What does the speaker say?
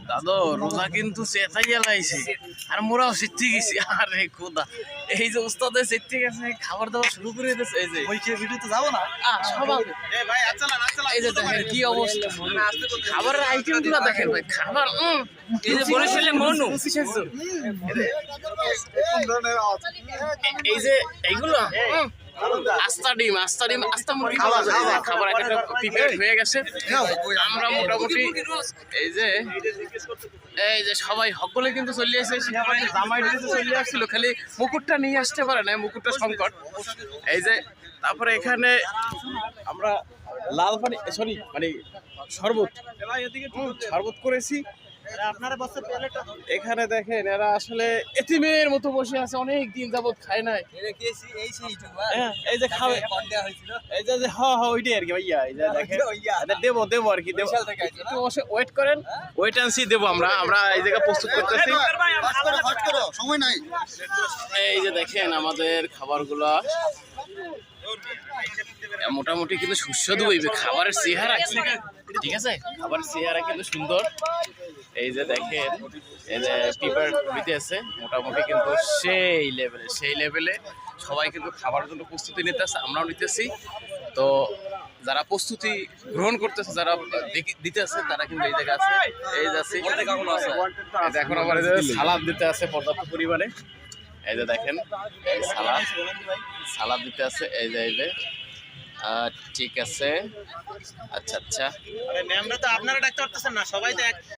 দাদু রোজা কিন্তু চেতাইয়া লাইছে আর মোরাও শিখতে গেছি। আরে খোদা, এই যে উস্তাদের শিখতে গেছে, খাবার দাবার শুরু করে দিয়েছে। এই যে ওই ভিডিও তো যাবো না সবাই এই যে দেখেন কি অবস্থা, খাবারের আইটেম গুলো দেখেন ভাই। খাবার এই যে বরিশালে মনু, এই যে এইগুলো আস্তা ডিম আস্তা মুরগি খাবার একটা প্রিপেয়ার হয়ে গেছে। আমরা মোটামুটি এই যে সবাই সকলে কিন্তু চলে আসে। জামাই ড্রেসে চলে আসছিল, খালি মুকুটটা নিয়ে আসতে পারে না, মুকুটটা সংকট। এই যে তারপরে এখানে আমরা লাল পানি মানে শরবত করেছি। এখানে দেখেন এরা আসলে এতিমের মতো বসে আছে, অনেক দিন যাবত খায় নাই। এই যে খাবে, এই যে ওইটাই আর কি ভাইয়া। এই যে দেখেন দেবো আর কি, একটু ওয়েট করেন, ওয়েট অ্যান্ড সি দেবো। আমরা এই জায়গা প্রস্তুত করতেছি, সময় নাই। এই যে দেখেন আমাদের খাবারগুলা মোটামুটি কিন্তু সুস্বাদু হইবে। খাবারের চেহারা ঠিক আছে, খাবারের চেহারা কিন্তু সুন্দর। এই যে দেখেন এই যে প্রিপেয়ার হইতে আছে মোটামুটি কিন্তু সেই লেভেলে সবাই কিন্তু খাবারের জন্য প্রস্তুতি নিতে আছে, আমরাও নিতেছি। তো যারা প্রস্তুতি গ্রহণ করতেছে, যারা দিতে আছে, তারা কিন্তু এই জায়গায় আছে। এই যে আছে এখন আবার সালাদ দিতে আছে পর্যাপ্ত পরিমাণে। এই যে দেখেন সালাদ দিতে আছে। এই যে ঠিক আছে, আচ্ছা। আপনারা ডাকতে পারতেছেন না, সবাই তো